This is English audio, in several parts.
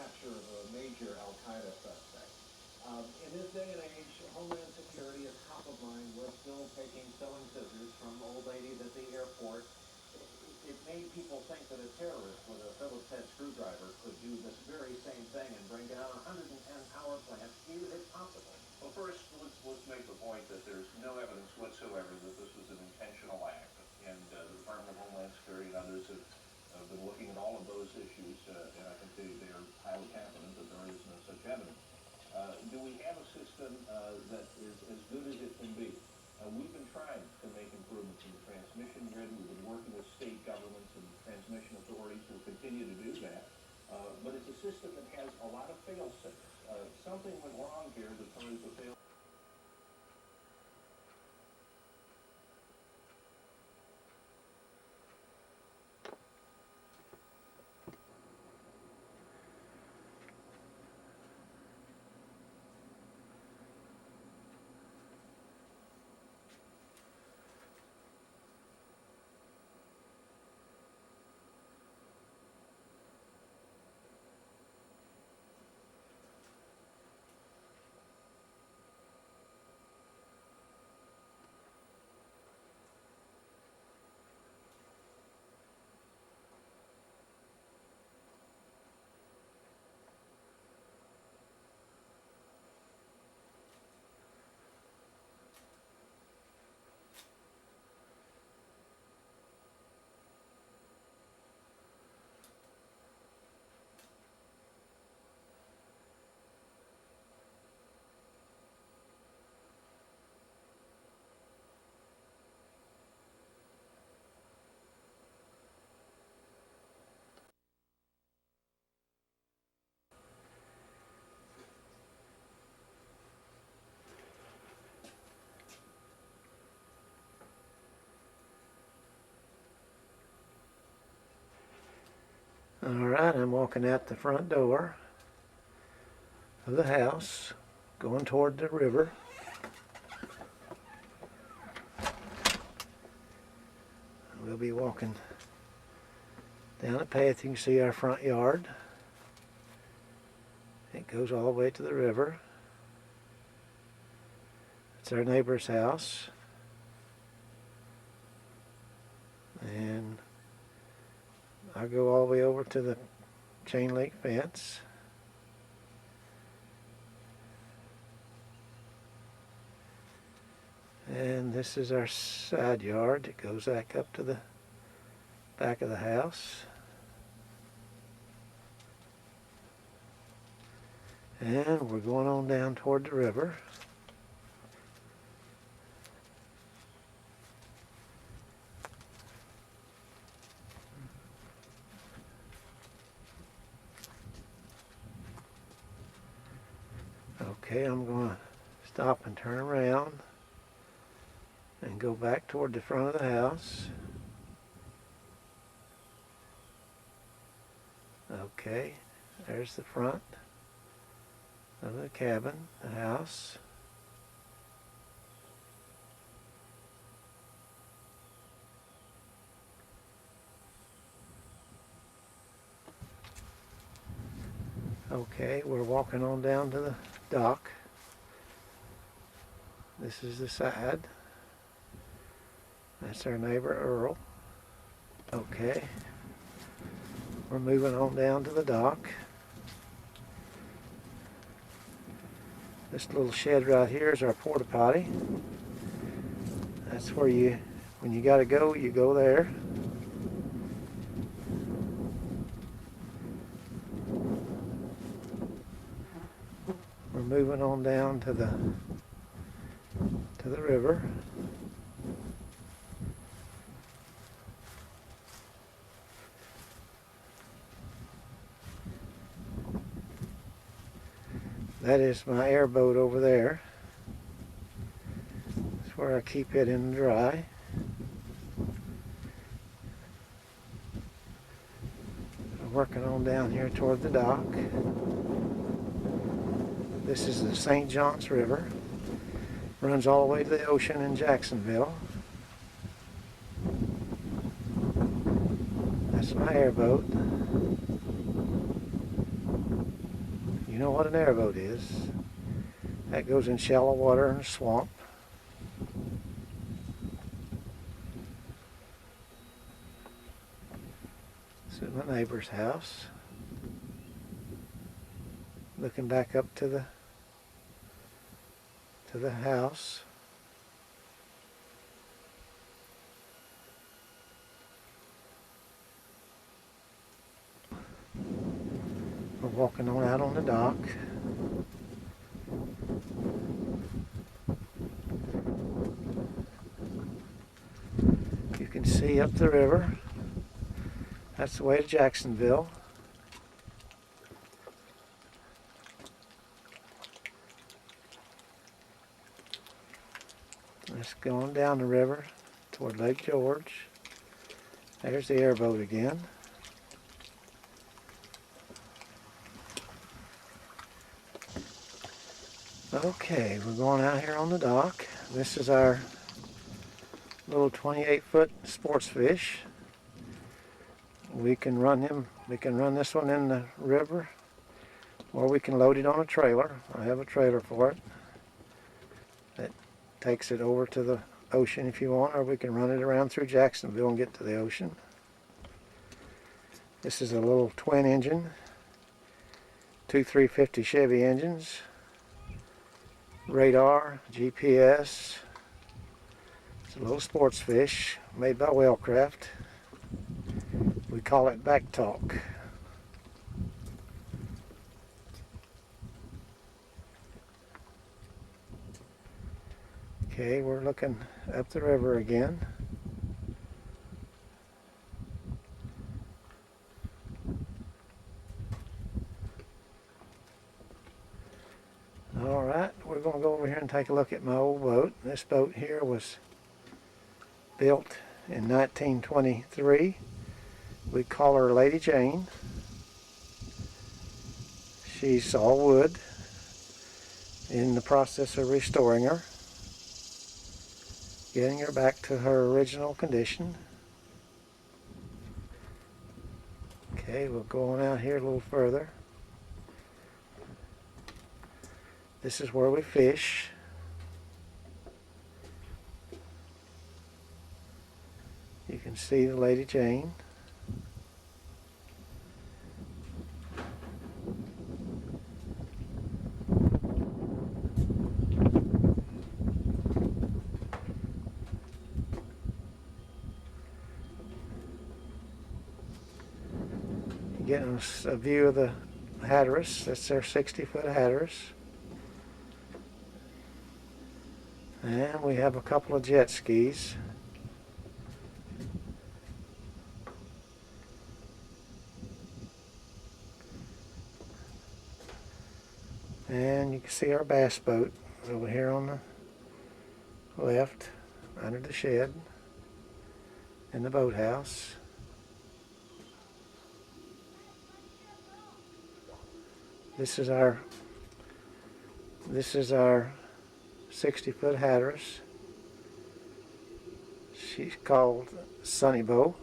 capture of a major Al-Qaeda suspect. In this day and age, Homeland Security is top of mind. We're still taking sewing scissors from old ladies at the airport. It made people think that a terrorist with a Phillips head screwdriver could do this very same thing and bring down 110 power plants. Is it possible? Well, first, let's make the point that there's no evidence whatsoever that this was an intentional act. And the Department of Homeland Security and others have been looking at all of those issues, and I think they are highly confident that there is no such evidence. Do we have a system that is as good as it can be? We've been trying to make improvements in the transmission grid. We've been working with state governments and transmission authorities who will continue to do that. But it's a system that has a lot of fail-safes. Something went wrong here that caused the fail. Alright, I'm walking out the front door of the house, going toward the river. We'll be walking down a path. You can see our front yard. It goes all the way to the river. It's our neighbor's house. And I'll go all the way over to the chain link fence. And this is our side yard. It goes back up to the back of the house. And we're going on down toward the river. Okay, I'm going to stop and turn around and go back toward the front of the house. Okay, there's the front of the cabin, the house. Okay, we're walking on down to the dock. This is the side. That's our neighbor Earl. Okay. We're moving on down to the dock. This little shed right here is our porta potty. That's where when you gotta go, you go there. We're moving on down to the river. That is my airboat over there. That's where I keep it in the dry. I'm working on down here toward the dock. This is the St. Johns River. Runs all the way to the ocean in Jacksonville. That's my airboat. know what an airboat is. That goes in shallow water and swamp. This is my neighbor's house. Looking back up to the house. We're walking on out on the dock. You can see up the river. That's the way to Jacksonville. Let's go on down the river toward Lake George. There's the airboat again. Okay, we're going out here on the dock. This is our little 28-foot sports fish. We can run this one in the river, or we can load it on a trailer. I have a trailer for it that takes it over to the ocean if you want, or we can run it around through Jacksonville and get to the ocean. This is a little twin engine, two 350 Chevy engines, radar, GPS. It's a little sports fish made by Whalecraft. We call it Back Talk. Okay, we're looking up the river again. Alright, we're going to go over here and take a look at my old boat. This boat here was built in 1923. We call her Lady Jane. She's all wood. In the process of restoring her, getting her back to her original condition. Okay, we'll go on out here a little further. This is where we fish. You can see the Lady Jane. Getting a view of the Hatteras. That's their 60-foot Hatteras. And we have a couple of jet skis. And you can see our bass boat over here on the left, under the shed, in the boathouse. This is our 60-foot Hatteras. She's called Sonny Bow,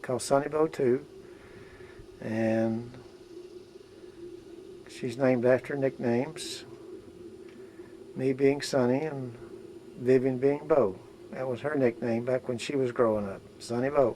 called Sonny Bow 2, and she's named after nicknames. Me being Sonny and Vivian being Bow. That was her nickname back when she was growing up, Sonny Bow.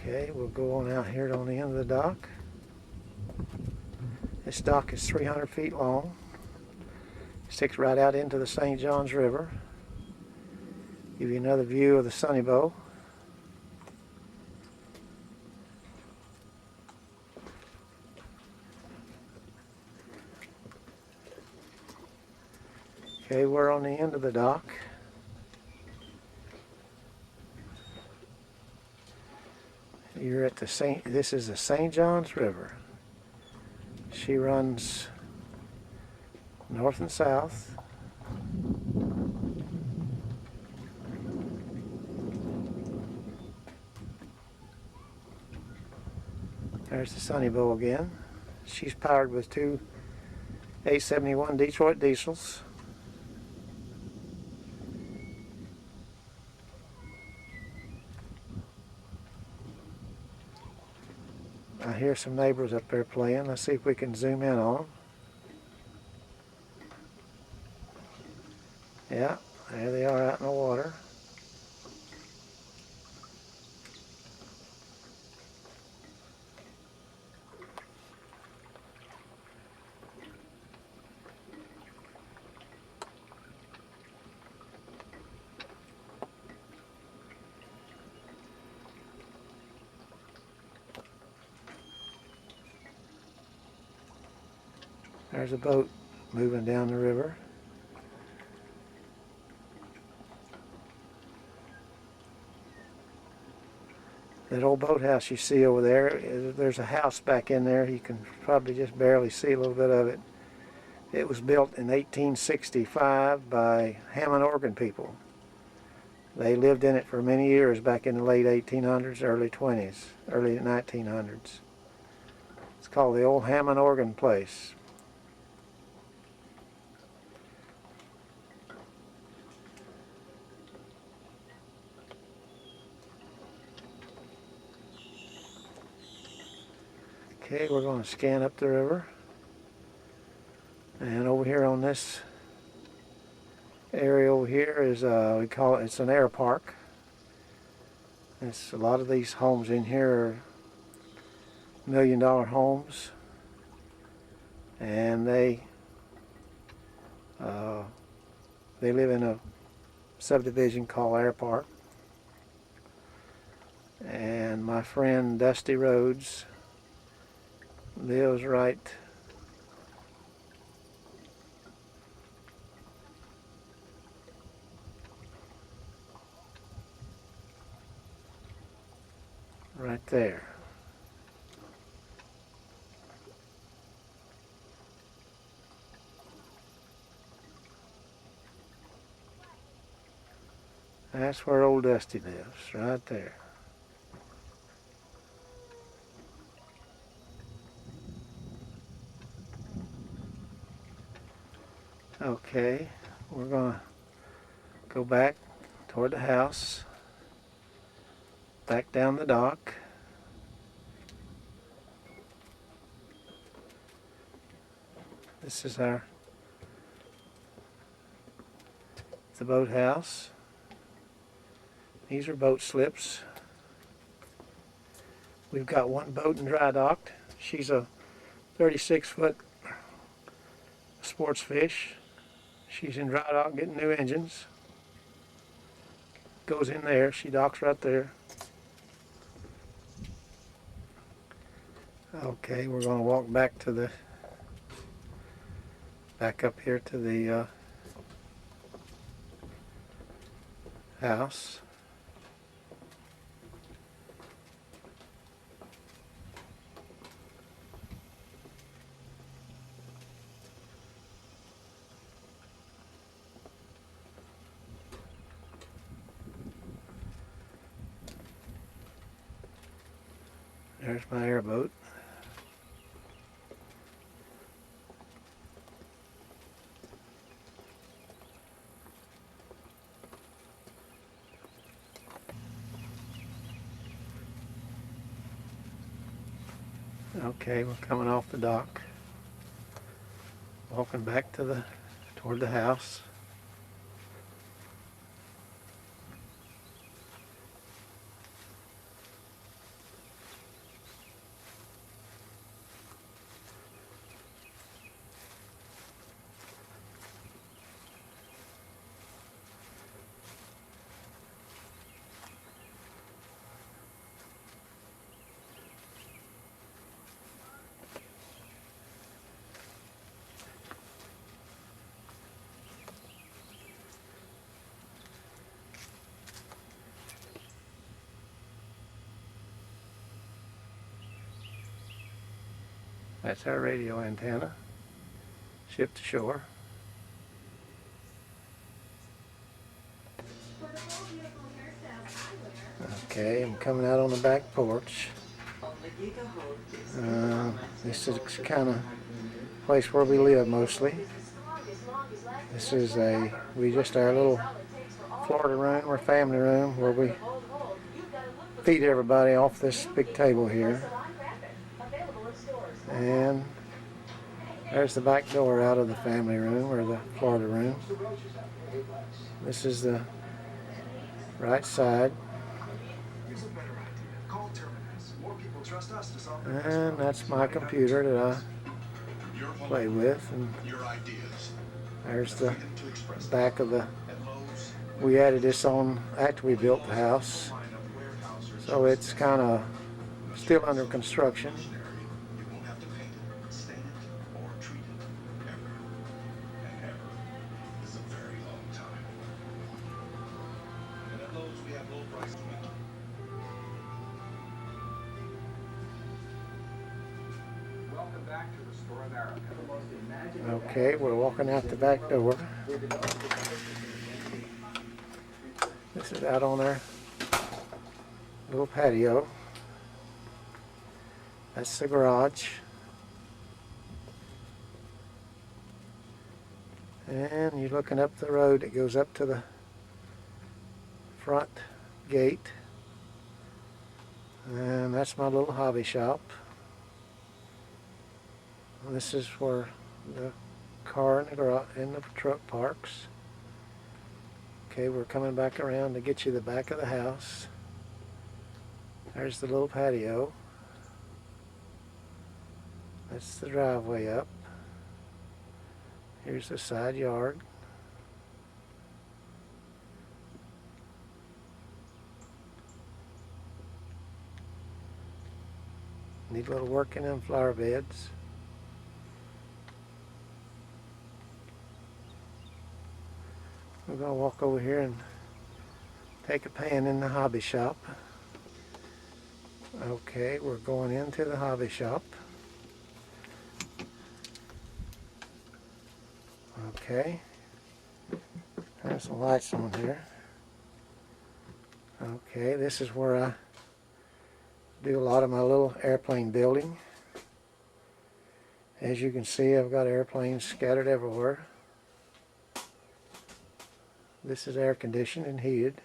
Okay, we'll go on out here on the end of the dock. This dock is 300 feet long. Sticks right out into the St. Johns River. Give you another view of the Sonny Bow. Okay, we're on the end of the dock. You're at this is the St. Johns River. She runs north and south. There's the Sonny Bow again. She's powered with two 871 Detroit diesels. I hear some neighbors up there playing. Let's see if we can zoom in on them. Yeah, there they are out in the water. There's a boat moving down the river. That old boathouse you see over there, there's a house back in there. You can probably just barely see a little bit of it. It was built in 1865 by Hammond organ people. They lived in it for many years back in the late 1800s, early 20s, early 1900s. It's called the Old Hammond Organ Place. Okay, we're going to scan up the river. And over here on this area over here is, we call it, it's an air park. It's a lot of these homes in here are $1 million homes. And they live in a subdivision called Air Park. And my friend Dusty Rhodes lives right there. That's where old Dusty lives, right there. Okay, we're going to go back toward the house, back down the dock. This is the boathouse. These are boat slips. We've got one boat in dry docked. She's a 36-foot sports fish. She's in dry dock getting new engines. Goes in there. She docks right there. Okay, we're going to walk back up here to the house. There's my airboat. Okay, we're coming off the dock, walking back toward the house. That's our radio antenna, shipped to shore. Okay, I'm coming out on the back porch. This is kind of place where we live mostly. This is our little Florida room or family room where we feed everybody off this big table here. And there's the back door out of the family room or the Florida room. This is the right side. And that's my computer that I play with. And there's the back of the, we added this on after we built the house. So it's kind of still under construction. Okay, we're walking out the back door. This is out on our little patio. That's the garage. And you're looking up the road that goes up to the front gate. And that's my little hobby shop. This is where the car and the garage and the truck parks. Okay, we're coming back around to get you the back of the house. There's the little patio. That's the driveway up. Here's the side yard. Need a little work in them flower beds. We're going to walk over here and take a pan in the hobby shop. Okay, we're going into the hobby shop. Okay, there's some lights on here. Okay, this is where I do a lot of my little airplane building. As you can see, I've got airplanes scattered everywhere. This is air conditioned and heated.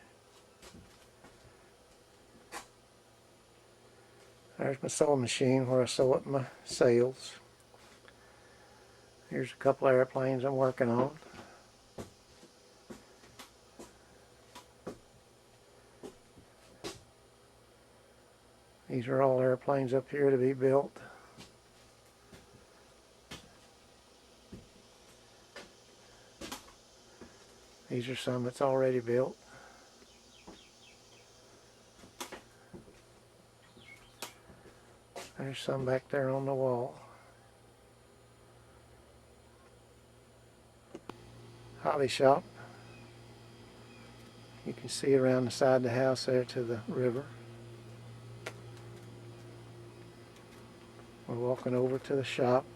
There's my sewing machine where I sew up my sails. Here's a couple of airplanes I'm working on. These are all airplanes up here to be built. These are some that's already built. There's some back there on the wall. Hobby shop. You can see around the side of the house there to the river. We're walking over to the shop,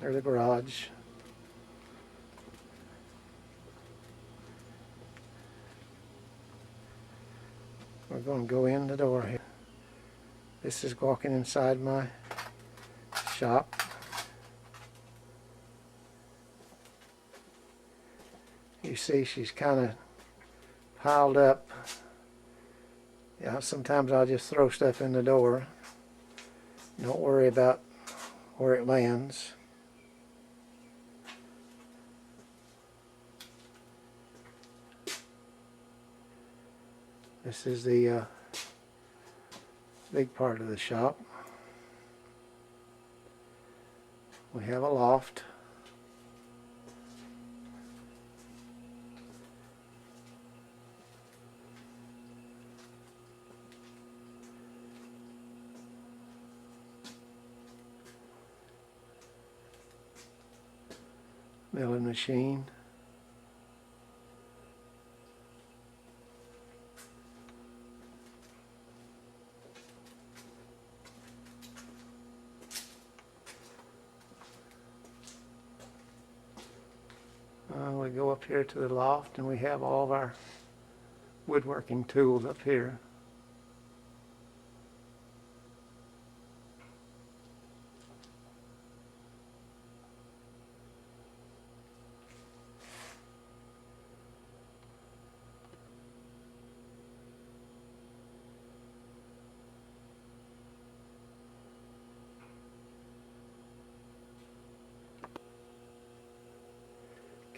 or the garage. We're going to go in the door here. This is walking inside my shop. You see she's kind of piled up. Yeah, sometimes I'll just throw stuff in the door. Don't worry about where it lands. This is the big part of the shop. We have a loft. Milling machine. We go up here to the loft and we have all of our woodworking tools up here.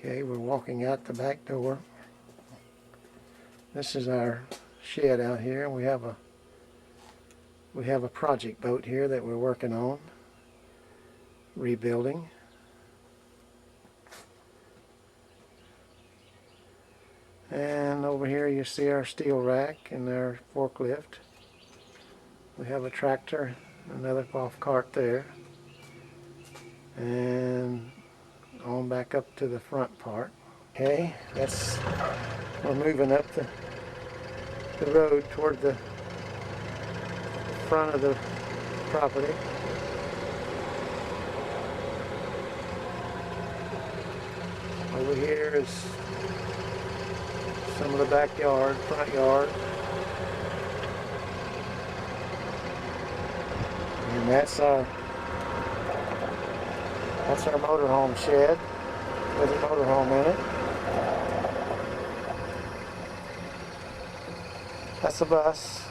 Okay, we're walking out the back door. This is our shed out here. We have a project boat here that we're working on rebuilding. And over here you see our steel rack and our forklift. We have a tractor, another golf cart there, and on back up to the front part. Okay, we're moving up the road toward the front of the property. Over here is some of the backyard, front yard. And that's our motorhome shed with a motorhome in it. That's a bus.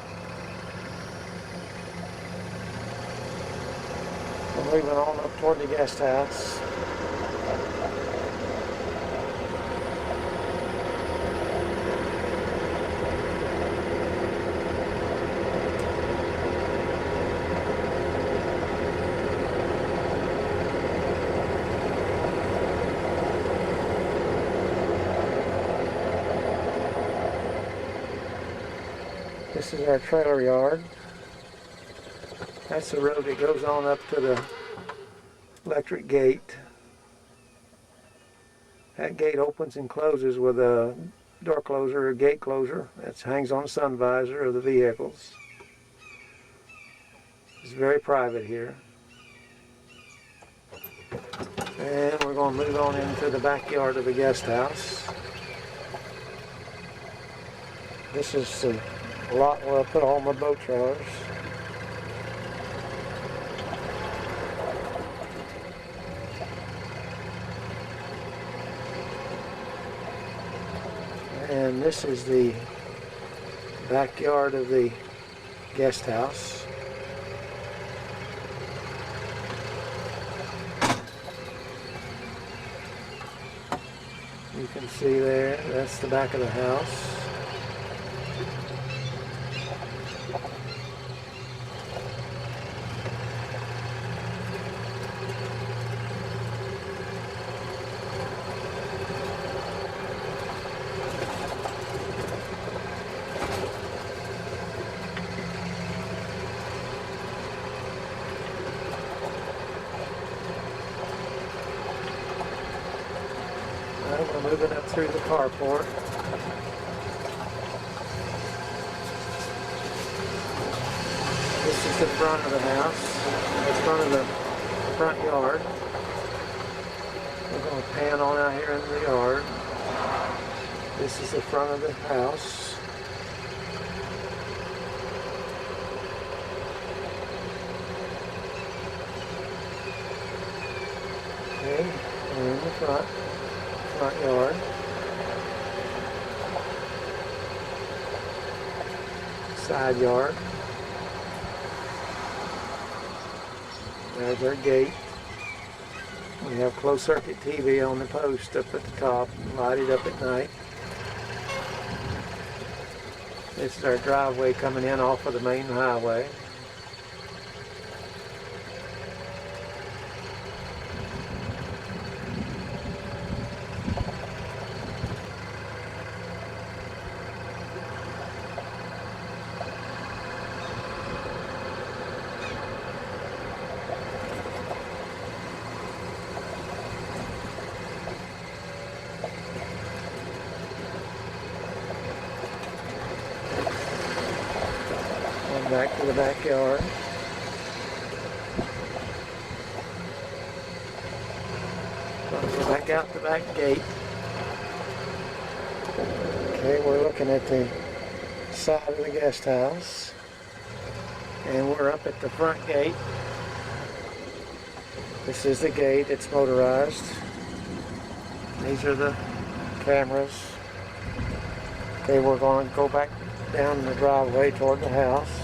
We're moving on up toward the guest house. This is our trailer yard. That's the road that goes on up to the electric gate. That gate opens and closes with a door closer or gate closer that hangs on the sun visor of the vehicles. It's very private here. And we're going to move on into the backyard of the guest house. This is the lot where I put all my boat trailers. And this is the backyard of the guest house. You can see there, that's the back of the house. We're moving up through the carport. This is the front of the house, the front of the front yard. We're going to pan on out here in the yard. This is the front of the house. Okay, we're in the front yard. Side yard. There's our gate. We have closed circuit TV on the post up at the top, lighted up at night. This is our driveway coming in off of the main highway. Back to the backyard. Go back out the back gate. Okay, we're looking at the side of the guest house. And we're up at the front gate. This is the gate, it's motorized. These are the cameras. Okay, we're going to go back down the driveway toward the house.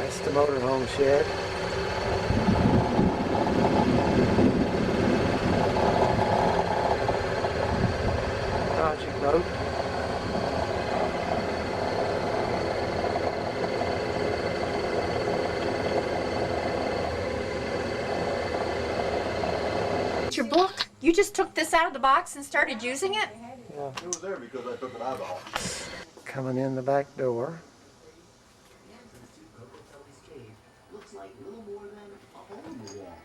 That's the motorhome shed. Project boat. Your book? You just took this out of the box and started using it? Yeah. It was there because I took it out of. Coming in the back door. Looks like little more than a hole in the wall.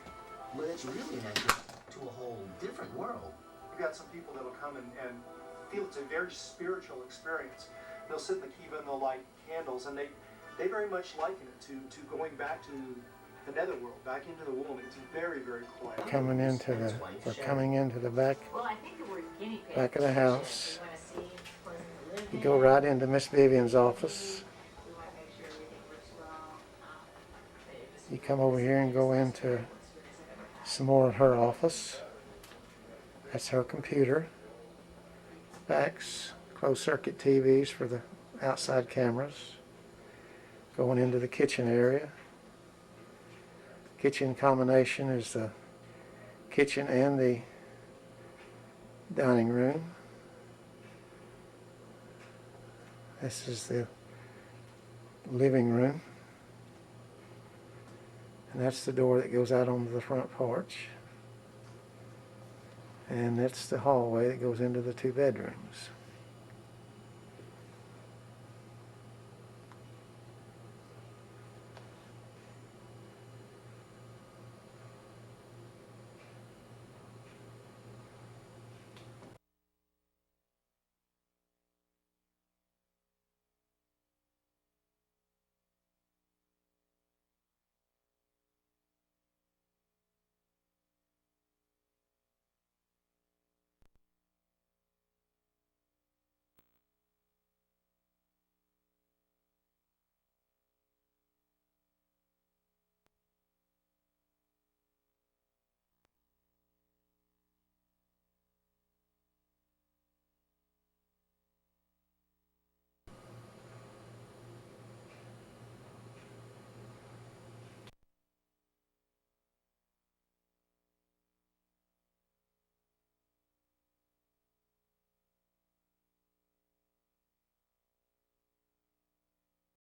But it's really an entrance to a whole different world. You've got some people that will come and feel it's a very spiritual experience. They'll sit in the kiva and they'll light candles, and they very much liken it to going back to the netherworld, back into the womb. It's very, very quiet. We're coming into the back of the house. You go right into Miss Vivian's office. You come over here and go into some more of her office. That's her computer. Backs, closed circuit TVs for the outside cameras. Going into the kitchen area. Kitchen combination is the kitchen and the dining room. This is the living room. And that's the door that goes out onto the front porch. And that's the hallway that goes into the two bedrooms.